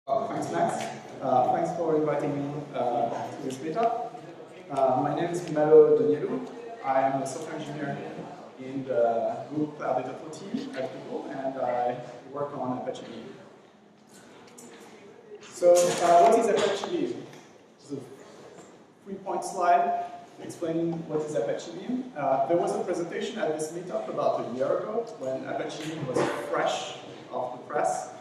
Thanks, Max. Thanks for inviting me to this meetup. My name is Malo Denielou. I am a software engineer in the group Cloud Dataflow team at Google, and I work on Apache Beam. So, what is Apache Beam? It's a 3-point slide explaining what is Apache Beam. There was a presentation at this meetup about a year ago when Apache Beam was fresh off the press.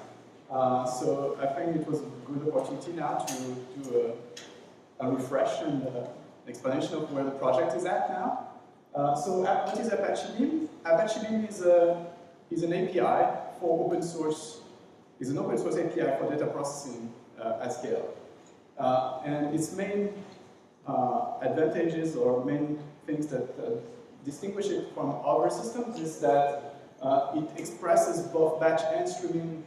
So I think it was a good opportunity now to do a refresh and an explanation of where the project is at now. So what is Apache Beam? Apache Beam is an API for open source, is an open source API for data processing at scale. And its main advantages or main things that distinguish it from other systems is that it expresses both batch and streaming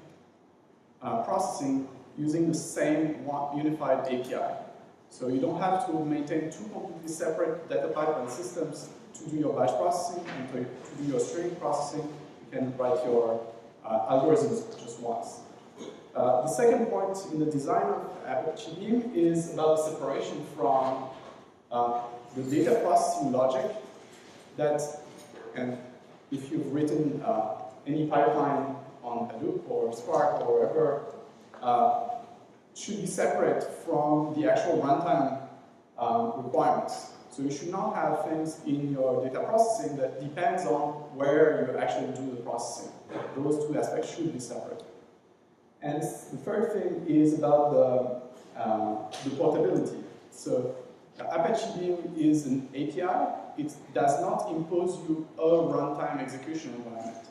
processing using the same unified API. So you don't have to maintain two completely separate data pipeline systems to do your batch processing and to do your streaming processing. You can write your algorithms just once. The second point in the design of Apache Beam is about the separation from the data processing logic that, and if you've written any pipeline on Hadoop or Spark or wherever, should be separate from the actual runtime requirements. So you should not have things in your data processing that depends on where you actually do the processing. Those two aspects should be separate. And the third thing is about the portability. So Apache Beam is an API. It does not impose you a runtime execution environment.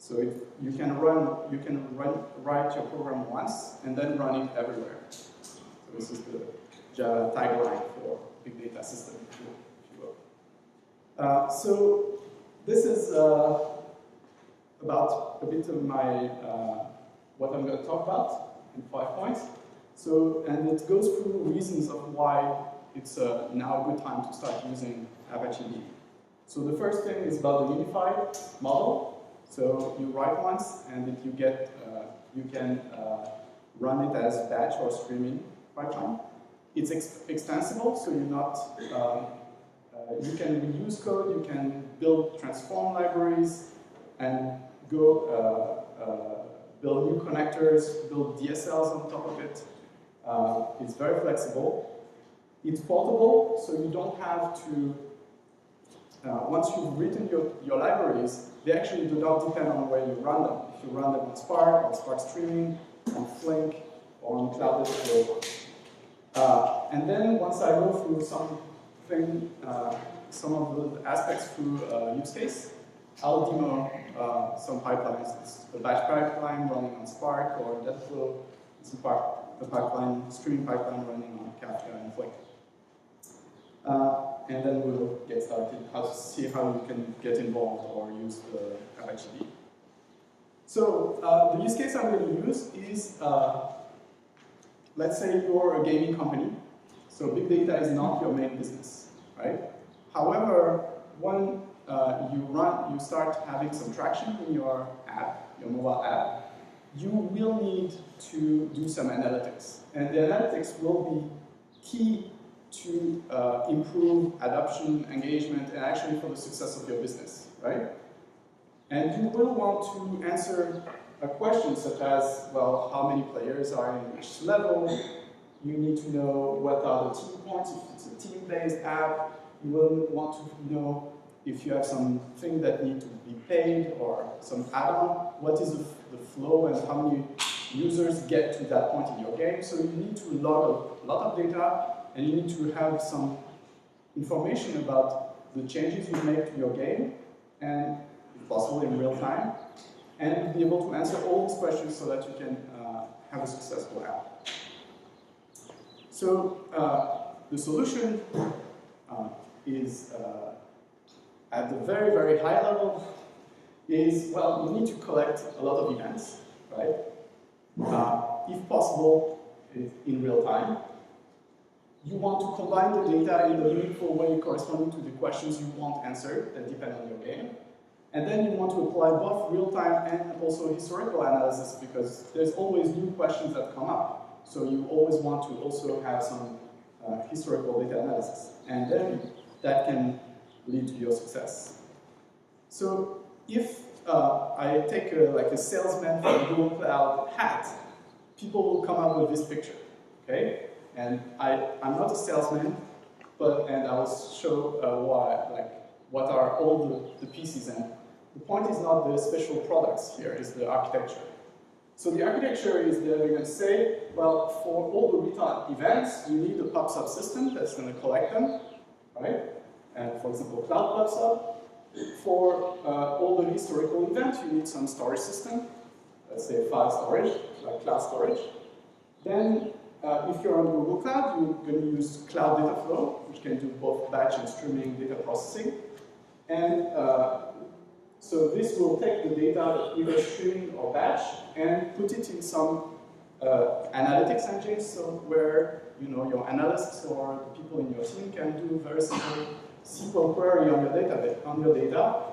So you can write your program once and then run it everywhere. So this is the Java tagline for big data system, if you will. So this is about a bit of my what I'm going to talk about in 5 points. So, and it goes through reasons of why it's now a good time to start using Apache Beam. So the first thing is about the unified model. So you write once, and if you get, you can run it as batch or streaming pipeline. It's extensible, so you're not. You can reuse code. You can build transform libraries, and go build new connectors, build DSLs on top of it. It's very flexible. It's portable, so you don't have to. Once you've written your libraries, they actually do not depend on where you run them. If you run them on Spark, on Spark Streaming, on Flink, or on Cloud Dataflow. And then once I go through some of the aspects through use case, I'll demo some pipelines. It's a batch pipeline running on Spark or Dataflow. It's a pipeline, streaming pipeline running on Kafka and Flink. And then we'll get started, see how you can get involved or use the Apache Beam. So the use case I'm going to use is, let's say you're a gaming company. So big data is not your main business, right? However, when you start having some traction in your app, your mobile app, you will need to do some analytics. And the analytics will be key to improve adoption, engagement, and actually for the success of your business, right? And you will want to answer a question such as, well, how many players are in each level? You need to know what are the team points, if it's a team-based app. You will want to know if you have something that need to be paid or some add-on. What is the flow and how many users get to that point in your game? So you need to log a lot of data, and you need to have some information about the changes you make to your game, and if possible in real time, and be able to answer all these questions so that you can have a successful app. So the solution is, at the very, very high level, is, well, you need to collect a lot of events, right? If possible, in real time. You want to combine the data in a meaningful way corresponding to the questions you want answered that depend on your game. And then you want to apply both real-time and also historical analysis because there's always new questions that come up. So you always want to also have some historical data analysis. And then that can lead to your success. So if I take like a salesman from Google Cloud hat, people will come up with this picture, okay? And I'm not a salesman, and I will show why, like, what are all the pieces. And the point is not the special products here, it's the architecture. So the architecture is that we're going to say, well, for all the real-time events, you need a pub/sub system that's going to collect them, right? And for example, Cloud pub/sub. For all the historical events, you need some storage system, let's say file storage, like cloud storage. Then, if you're on Google Cloud, you're going to use Cloud Dataflow, which can do both batch and streaming data processing. And so this will take the data, either streaming or batch, and put it in some analytics engines, so where your analysts or the people in your team can do very simple SQL query on your data,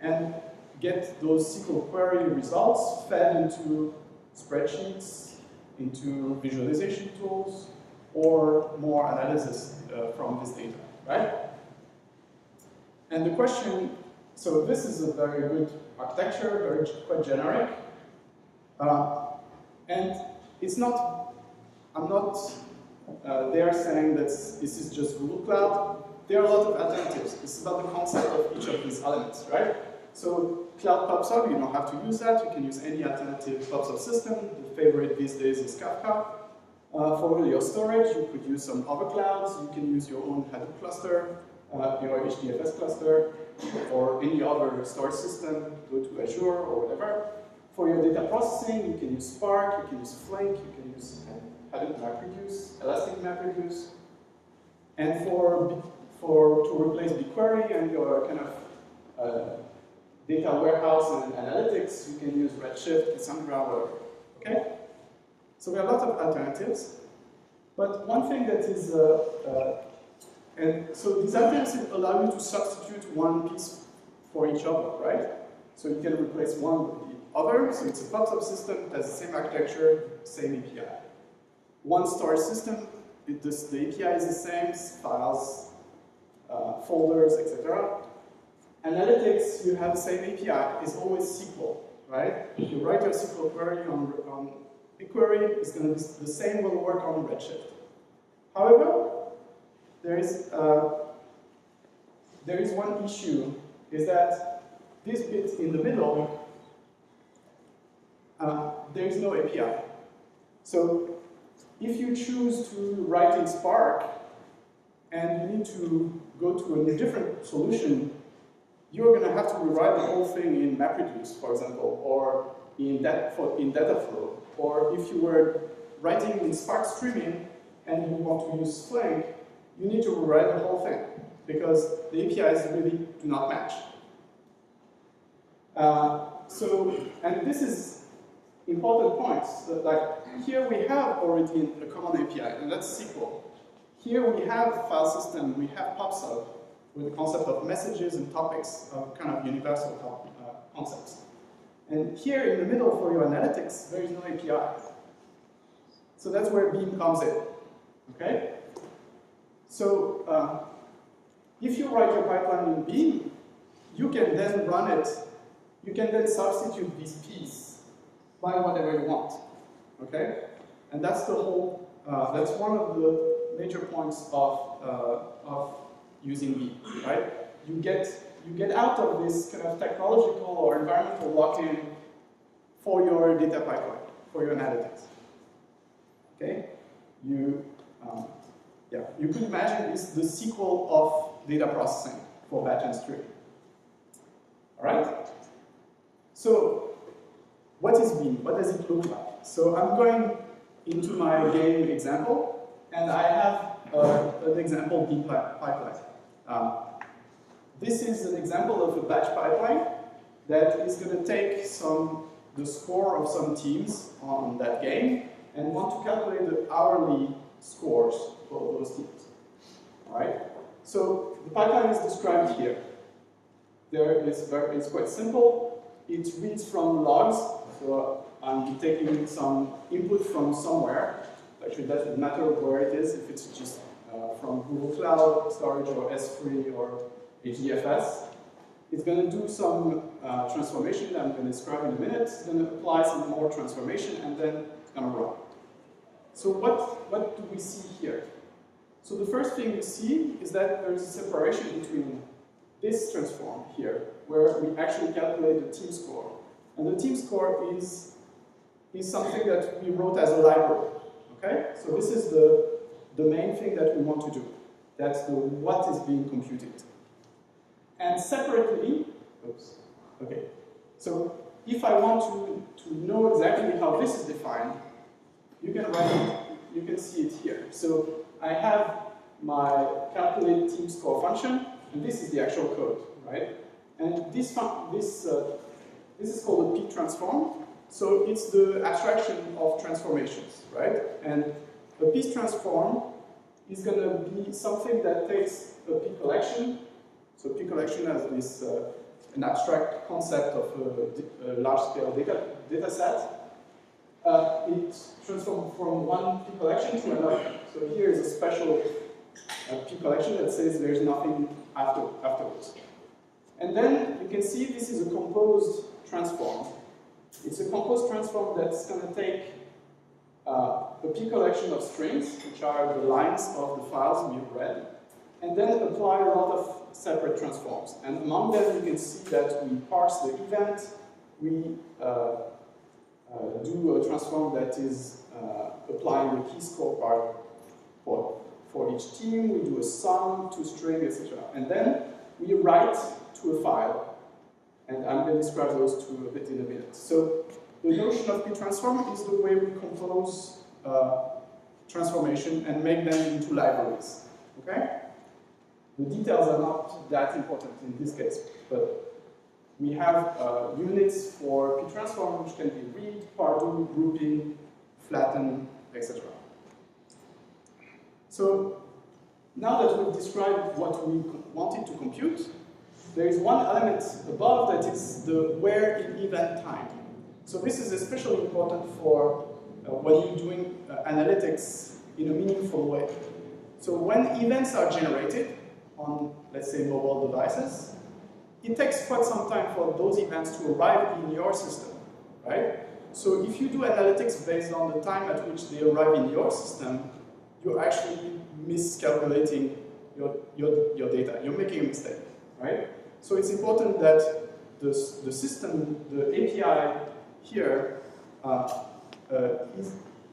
and get those SQL query results fed into spreadsheets, into visualization tools, or more analysis from this data, right? And the question, so this is a very good architecture, quite generic, and it's not, I'm not there saying that this is just Google Cloud. There are a lot of alternatives. It's about the concept of each of these elements, right? So Cloud pub/sub, you don't have to use that. You can use any alternative pub/sub system. The favorite these days is Kafka. For your storage, you could use some other clouds. You can use your own Hadoop cluster, your HDFS cluster, or any other storage system. Go to Azure or whatever. For your data processing, you can use Spark, you can use Flink, you can use Hadoop MapReduce, Elastic MapReduce. And to replace BigQuery and your kind of data warehouse and analytics, you can use Redshift, Cassandra, whatever. Okay? So there are a lot of alternatives. But one thing that is, and so these alternatives allow you to substitute one piece for each other, right? So you can replace one with the other. So it's a pub/sub system, it has the same architecture, same API. One storage system, the API is the same, files, folders, etc. Analytics, you have the same API, is always SQL, right? If you write your SQL query on BigQuery, it's going to be the same will work on Redshift. However, there is one issue, is that this bit in the middle, there is no API. So if you choose to write in Spark, and you need to go to a different solution, you're going to have to rewrite the whole thing in MapReduce, for example, or in Dataflow. Or if you were writing in Spark streaming and you want to use Flink, you need to rewrite the whole thing because the APIs really do not match. And this is important points. So, like here we have already a common API, and that's SQL. Here we have file system, we have pub/sub with the concept of messages and topics, kind of universal concepts. And here in the middle for your analytics, there is no API. So that's where Beam comes in, okay? So if you write your pipeline in Beam, you can then run it, you can then substitute this piece by whatever you want, okay? And that's the whole, that's one of the major points of using Beam, right? You get out of this kind of technological or environmental lock-in for your data pipeline, for your analytics. Okay? You could imagine this the sequel of data processing for batch and stream. All right? So, what is Beam? What does it look like? So I'm going into my game example, and I have an example Beam pipeline. This is an example of a batch pipeline that is going to take the score of some teams on that game and want to calculate the hourly scores for those teams. All right? So the pipeline is described here. it's quite simple. It reads from logs, so I'm taking some input from somewhere. Actually, it doesn't matter where it is, if it's just from Google Cloud Storage or S3 or HDFS. It's going to do some transformation that I'm going to describe in a minute. It's going to apply some more transformation, and then it's going to run. So what do we see here? So the first thing we see is that there's a separation between this transform here, where we actually calculate the team score. And the team score is something that we wrote as a library. Okay? So this is the main thing that we want to do. That's the what is being computed. And separately, oops, okay. So if I want to know exactly how this is defined, you can write it, you can see it here. So I have my calculate team score function, and this is the actual code, right? And this is called a P transform. So it's the abstraction of transformations, right? And a P transform is going to be something that takes a P collection. So P collection has this an abstract concept of a large-scale data set. It transforms from one P collection to another. So here is a special P collection that says there's nothing afterwards. And then you can see this is a composed transform. It's a composed transform that's going to take a P collection of strings, which are the lines of the files we've read, and then apply a lot of separate transforms. And among them, you can see that we parse the event, we do a transform that is applying the key score part for each team, we do a sum, toString, etc. And then we write to a file. And I'm going to describe those two a bit in a minute. So the notion of P transform is the way we compose transformation and make them into libraries. Okay? The details are not that important in this case, but we have units for P transform which can be read, pardon, grouping, flatten, etc. So now that we've described what we wanted to compute, there is one element above that is the where in event time. So this is especially important for when you're doing analytics in a meaningful way. So when events are generated on, let's say, mobile devices, it takes quite some time for those events to arrive in your system, right? So if you do analytics based on the time at which they arrive in your system, you're actually miscalculating your data. You're making a mistake, right? So it's important that the system, the API here,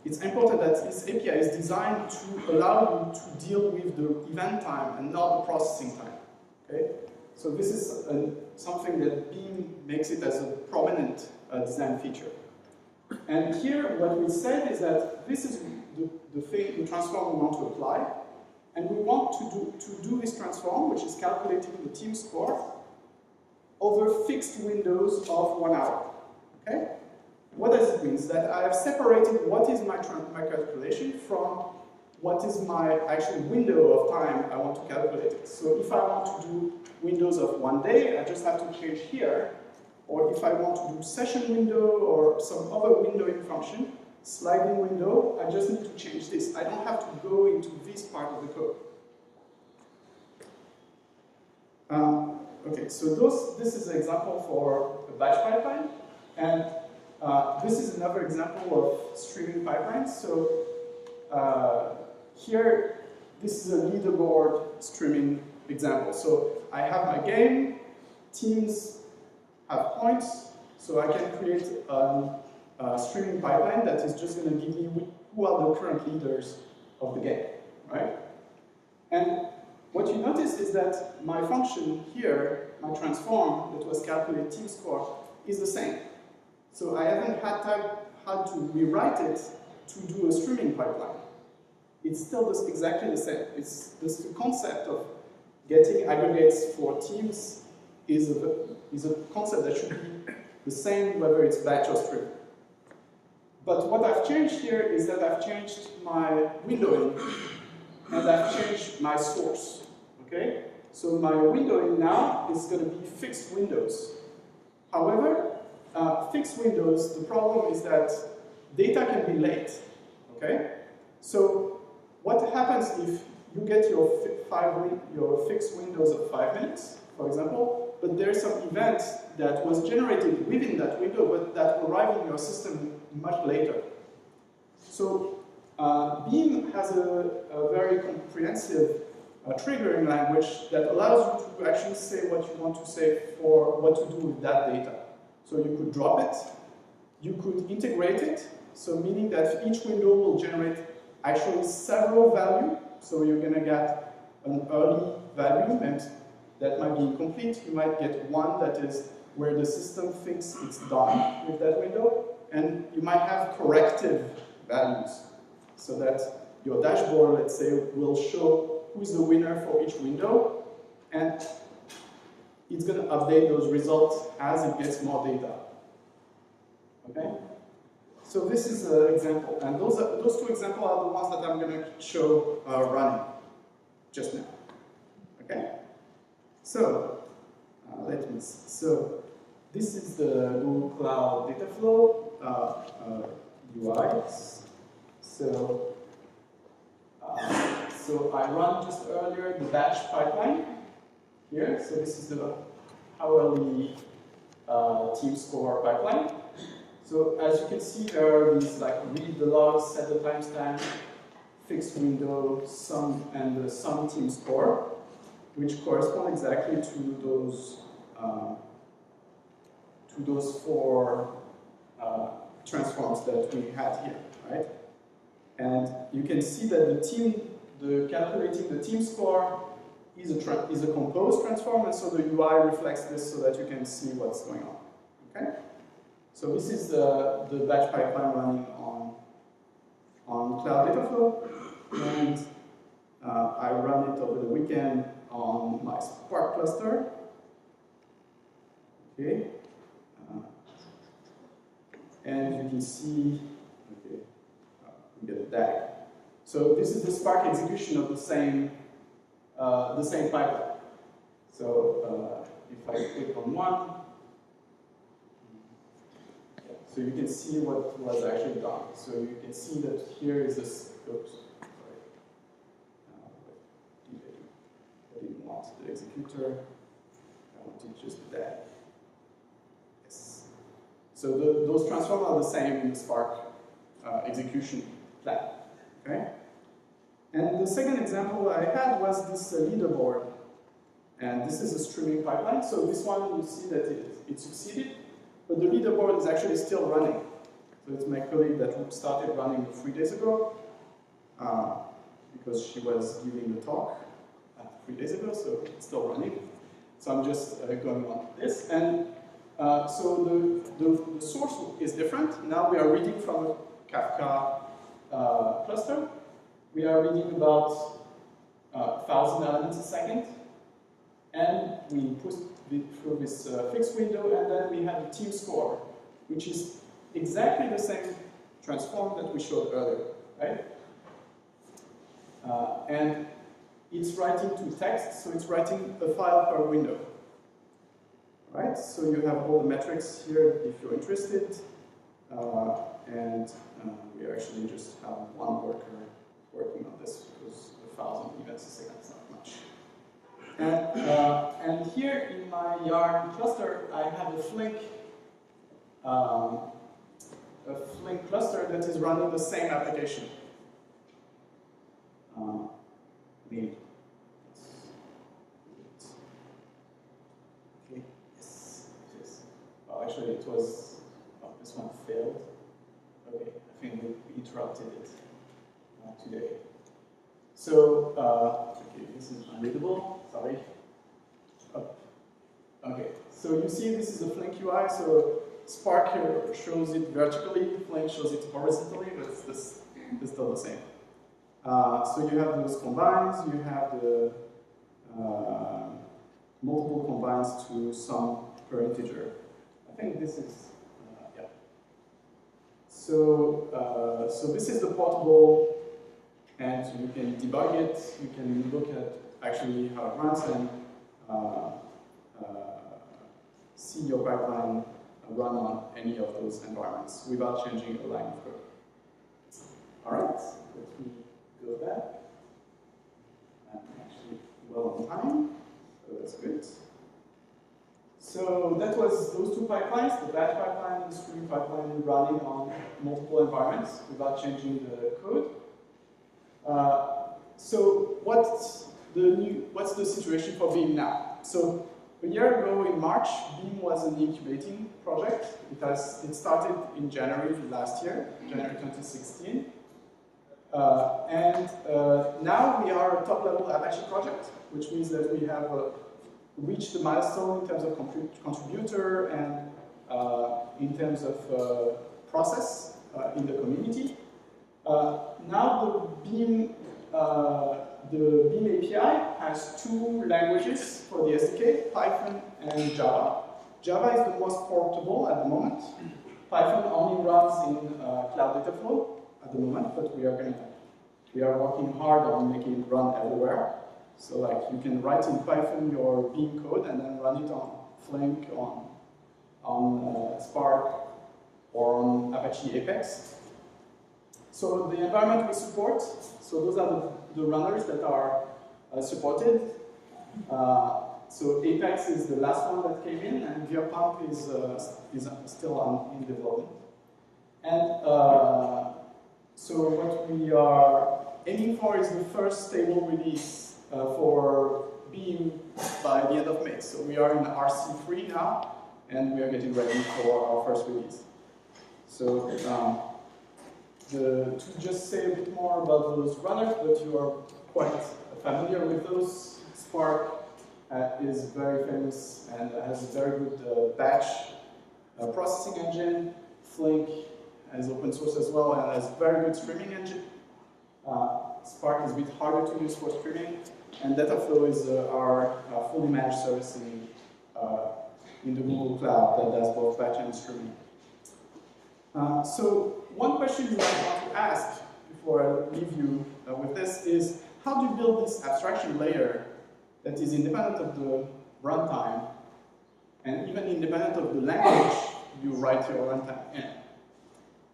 it's important that this API is designed to allow you to deal with the event time and not the processing time, okay? So this is something that Beam makes it as a prominent design feature. And here, what we said is that this is the transform we want to apply, and we want to do this transform, which is calculating the team score, over fixed windows of 1 hour. Okay? What does it mean? Is that I have separated what is my calculation from what is my actual window of time I want to calculate it. So if I want to do windows of 1 day, I just have to change here. Or if I want to do session window or some other windowing function, sliding window, I just need to change this. I don't have to go into this part of the code. Okay, so this is an example for a batch pipeline, and this is another example of streaming pipelines. So here, this is a leaderboard streaming example. So I have my game, teams have points, so I can create a streaming pipeline that is just going to give me who are the current leaders of the game, right? And what you notice is that my function here, my transform that was calculate team score, is the same. So I haven't had to rewrite it to do a streaming pipeline. It's still exactly the same. It's just the concept of getting aggregates for teams is a concept that should be the same whether it's batch or stream. But what I've changed here is that I've changed my windowing and I've changed my source. Okay? So my window now is going to be fixed windows. However, fixed windows, the problem is that data can be late, okay? So what happens if you get your fixed windows of 5 minutes, for example, but there's some event that was generated within that window, but that arrived in your system much later. So Beam has a very comprehensive triggering language that allows you to actually say what you want to say for what to do with that data. So you could drop it, you could integrate it, so meaning that each window will generate actually several values. So you're going to get an early value, and that might be incomplete. You might get one that is where the system thinks it's done with that window, and you might have corrective values, so that your dashboard, let's say, will show who's the winner for each window, and it's going to update those results as it gets more data. Okay? So this is an example, and those two examples are the ones that I'm going to show running just now. Okay? So let me see. So this is the Google Cloud Dataflow UI. So I run just earlier the batch pipeline here. So this is the hourly team score pipeline. So as you can see, there are these like read the logs, set the timestamp, fixed window, sum, and the sum team score, which correspond exactly to those four transforms that we had here, right? And you can see that calculating the team score is a composed transform, and so the UI reflects this so that you can see what's going on. Okay? So this is the batch pipeline running on Cloud Dataflow, and I run it over the weekend on my Spark cluster. Okay, and you can see, okay, we get a DAG. So this is the Spark execution of the same pipeline. So if I click on one, so you can see what was actually done. So you can see that here is this, oops, sorry. I didn't want the executor, I wanted just the DAG. Yes. So those transforms are the same in the Spark execution plan, okay? And the second example I had was this leaderboard. And this is a streaming pipeline. So this one, you see that it succeeded. But the leaderboard is actually still running. So it's my colleague that started running 3 days ago because she was giving the talk 3 days ago, so it's still running. So I'm just going on this. And so the source is different. Now we are reading from a Kafka cluster. We are reading about 1,000 elements a second. And we push it through this fixed window, and then we have the team score, which is exactly the same transform that we showed earlier, right? And it's writing to text, so it's writing a file per window, right? So you have all the metrics here if you're interested, and we actually just have one worker working on this because 1,000 events a second is not much. And here in my Yarn cluster, I have a Flink cluster that is running the same application. Maybe. Okay. Yes. Yes. Oh, actually, it was. Oh, this one failed. Okay, I think we interrupted it today. So, okay, this is unreadable, sorry. Oh. Okay, so you see this is a Flink UI, so Spark here shows it vertically, Flink shows it horizontally, but it's still the same. So you have those combines, you have the multiple combines to sum per integer. I think this is, yeah. So, so this is the portable, and you can debug it, you can look at actually how it runs, and see your pipeline run on any of those environments without changing a line of code. All right, let me go back. I'm actually well on time, so that's good. So that was those two pipelines, the batch pipeline and the streaming pipeline running on multiple environments without changing the code. So what's the situation for Beam now? So a year ago in March, Beam was an incubating project. It started in January last year, January 2016. Now we are a top-level Apache project, which means that we have reached the milestone in terms of contributor and in terms of process in the community. Now the Beam API has two languages for the SDK, Python and Java. Java is the most portable at the moment. Python only runs in Cloud Dataflow at the moment, but we are working hard on making it run everywhere. So like you can write in Python your Beam code and then run it on Flink, on Spark, or on Apache Apex. So the environment we support, so those are the runners that are supported. So Apex is the last one that came in, and Pump is still in development. And so what we are aiming for is the first stable release for Beam by the end of May. So we are in RC3 now, and we are getting ready for our first release. So to just say a bit more about those runners, but you are quite familiar with those. Spark is very famous and has a very good batch processing engine. Flink is open source as well and has a very good streaming engine. Spark is a bit harder to use for streaming, and Dataflow is our fully managed service in the Google Cloud that does both batch and streaming. So one question you might want to ask before I leave you with this is, how do you build this abstraction layer that is independent of the runtime and even independent of the language you write your runtime in?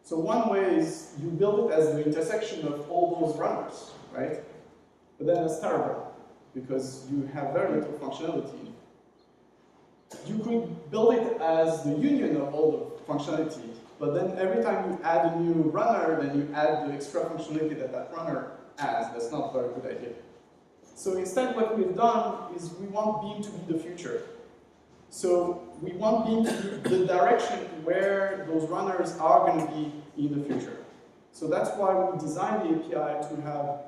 So one way is you build it as the intersection of all those runners, right? But then that's terrible, because you have very little functionality. You could build it as the union of all the functionality, but then every time you add a new runner, then you add the extra functionality that runner has. That's not a very good idea. So instead, what we've done is we want Beam to be the future. So we want Beam to be the direction where those runners are going to be in the future. So that's why we designed the API to have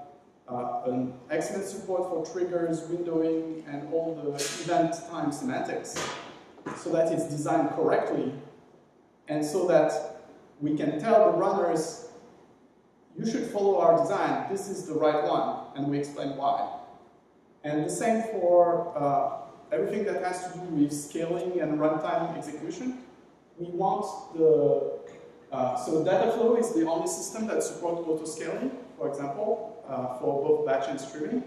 an excellent support for triggers, windowing, and all the event time semantics, so that it's designed correctly, and so that we can tell the runners, you should follow our design, this is the right one, and we explain why. And the same for everything that has to do with scaling and runtime execution. We want so Dataflow is the only system that supports auto-scaling, for example, for both batch and streaming.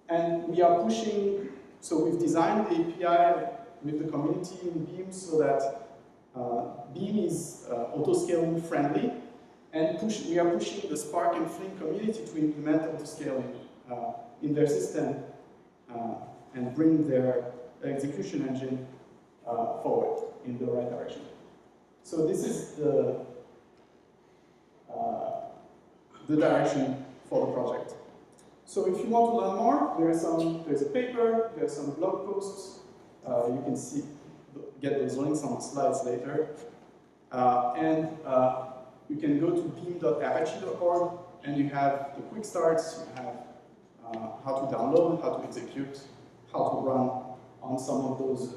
And we are pushing, so we've designed the API with the community in Beam so that Beam is auto-scaling friendly, and we are pushing the Spark and Flink community to implement auto-scaling in their system and bring their execution engine forward in the right direction. So this is the direction for the project. So if you want to learn more, there's a paper, there's some blog posts. You can get those links on the slides later. And you can go to beam.apache.org, and you have the quick starts, you have how to download, how to execute, how to run on some of those.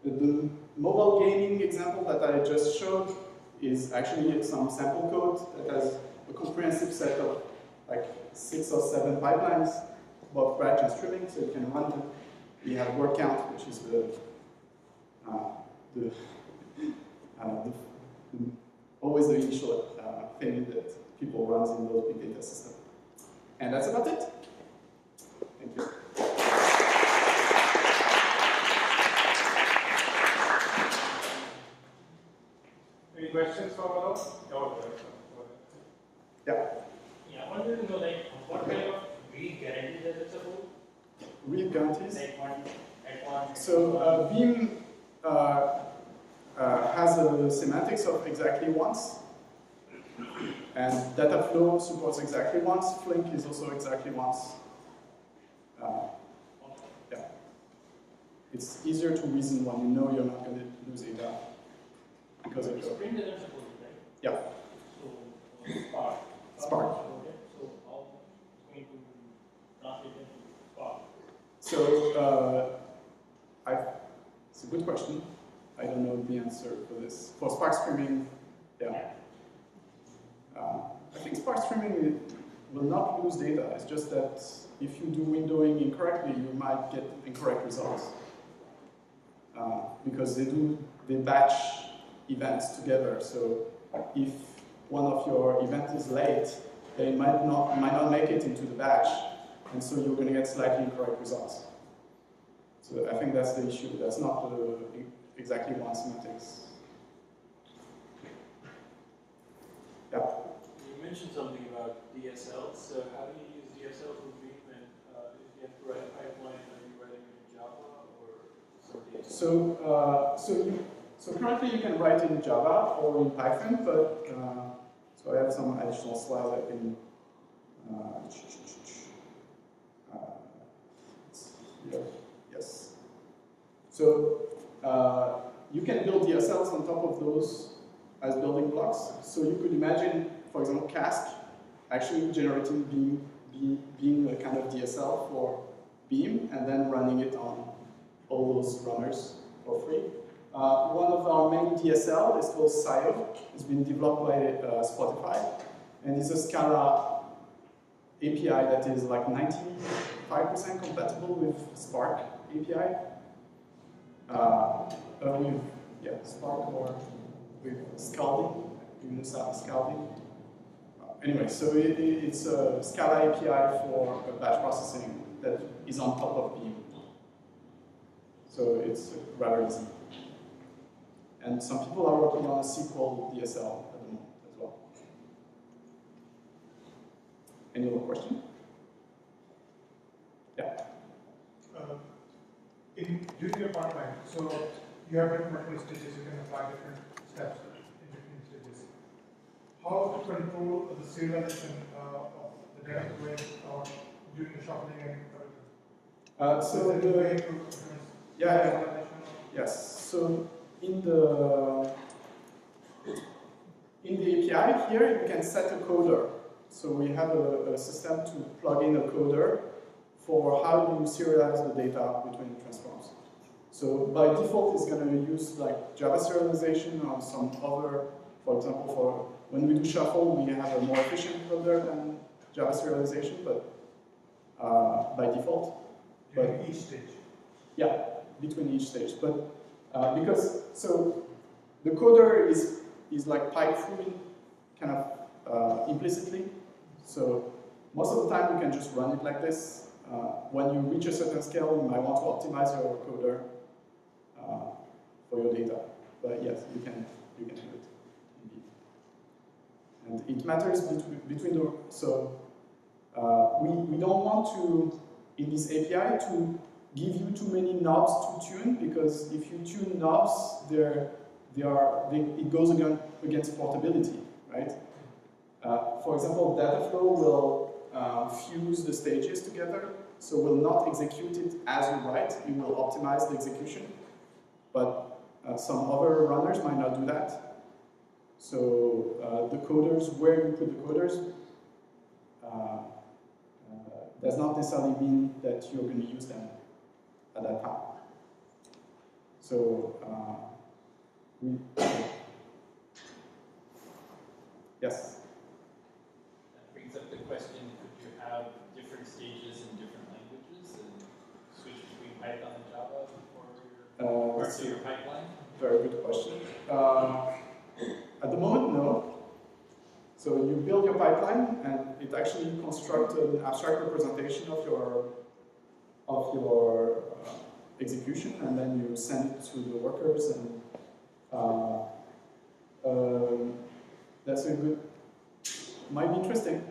The mobile gaming example that I just showed is actually some sample code that has a comprehensive set of like 6 or 7 pipelines, both batch and streaming, so you can run them. We have word count, which is always the initial thing that people run in those big data systems. And that's about it. Thank you. questions for Malo? Yeah. Yeah, I wanted to know, like, what kind of read guarantee does it support? Read guarantees? Like one, at one. So Beam has a semantics of exactly once, and Dataflow supports exactly once. Flink is also exactly once. Yeah. It's easier to reason when you know you're not going to lose data because of Spring doesn't support it, right? Yeah. So Spark. Spark. So how it's going to translate into Spark? So it's a good question. I don't know the answer for this. For Spark streaming, yeah. I think Spark streaming will not lose data. It's just that if you do windowing incorrectly, you might get incorrect results. Because they batch events together. So if one of your events is late, they might not make it into the batch, and so you're going to get slightly incorrect results. So I think that's the issue. That's not exactly one semantics. Yeah. You mentioned something about DSLs. So how do you use DSLs with Beam? And if you have to write a pipeline, are you writing it in Java or something? So currently you can write in Java or in Python, but so I have some additional slides I can. Yes. So you can build DSLs on top of those as building blocks. So you could imagine, for example, Cask actually generating being a kind of DSL for Beam and then running it on all those runners for free. One of our main DSL is called Sio. It's been developed by Spotify, and it's a Scala API that is like 95% compatible with Spark API. With Spark or with Scalding, even Scalding. Anyway, so it's a Scala API for batch processing that is on top of Beam. So it's rather easy. And some people are working on a SQL DSL at the moment as well. Any other question? Yeah. During your pipeline, so you have multiple stages, you can apply different steps in different stages. How to control the serialization of the data flowing or during the shuffling and everything? Yes. So in the API here, you can set a coder. So we have a system to plug in a coder for how you serialize the data between the transforms. So by default, it's going to use like Java serialization or some other, for example, for when we do shuffle, we have a more efficient coder than Java serialization, but by default. During each stage? Yeah, between each stage. But so the coder is like piped through kind of implicitly. So most of the time you can just run it like this. When you reach a certain scale, you might want to optimize your coder for your data. But yes, you can do it indeed. And it matters between the we don't want to in this API to give you too many knobs to tune, because if you tune knobs, it goes against portability, right? For example, Dataflow will fuse the stages together, so will not execute it as you write. It will optimize the execution, but some other runners might not do that. So the coders, where you put the coders, does not necessarily mean that you're going to use them at that time. So yes. That brings up the question: could you have different stages in different languages and switch between Python and Java for your parts of your pipeline? Very good question. At the moment, no. So you build your pipeline, and it actually constructs an abstract representation of your execution, and then you send it to the workers. And That's a good, might be interesting.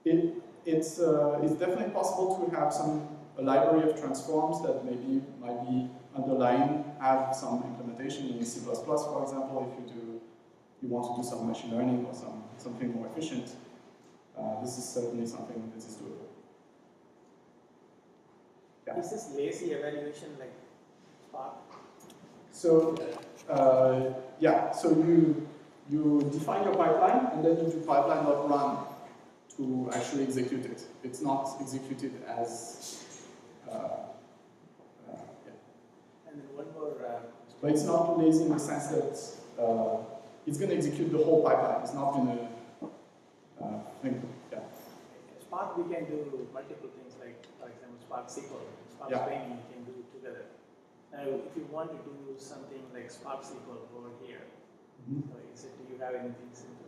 It's definitely possible to have a library of transforms that maybe might be underlying, have some implementation in C++, for example, if you want to do some machine learning or something more efficient. This is certainly something that is doable. Yeah. Is this lazy evaluation like Spark? So, yeah, so you define your pipeline and then you do pipeline.run to actually execute it. It's not executed as, yeah. And then one more. But it's not lazy in the sense that it's going to execute the whole pipeline. It's not going to think, yeah. Spark, we can do multiple things like, for example, Spark SQL, Spark Yeah. Streaming, you can do together. Now, if you want to do something like Spark SQL over here, Mm-hmm. do you have anything simple?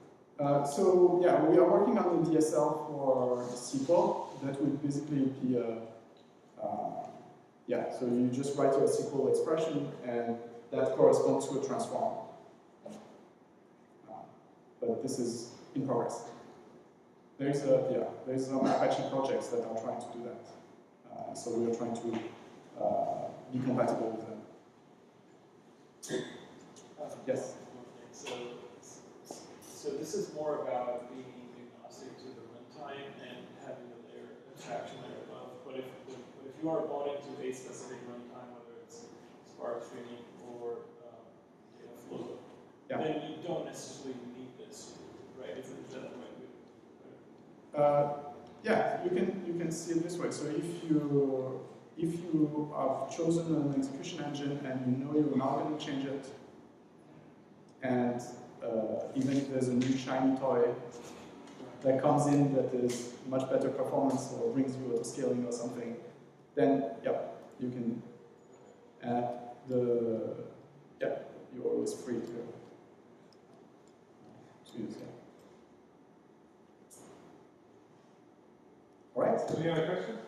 So yeah, we are working on the DSL for SQL. That would basically be yeah. So you just write your SQL expression, and that corresponds to a transform. But this is in progress. There's some Apache projects that are trying to do that. So we are trying to be compatible with them. Yes. So this is more about being agnostic to the runtime and having a layer abstraction layer above. But if you are bought into a specific runtime, whether it's Spark Streaming or Dataflow, Yeah. then you don't necessarily need this, right? Is that the right way? Yeah, you can see it this way. So if you have chosen an execution engine and you know you're not going to change it, and even if there's a new shiny toy that comes in that is much better performance or brings you auto scaling or something, then yeah, you can add you're always free to use it. All right. Any other questions?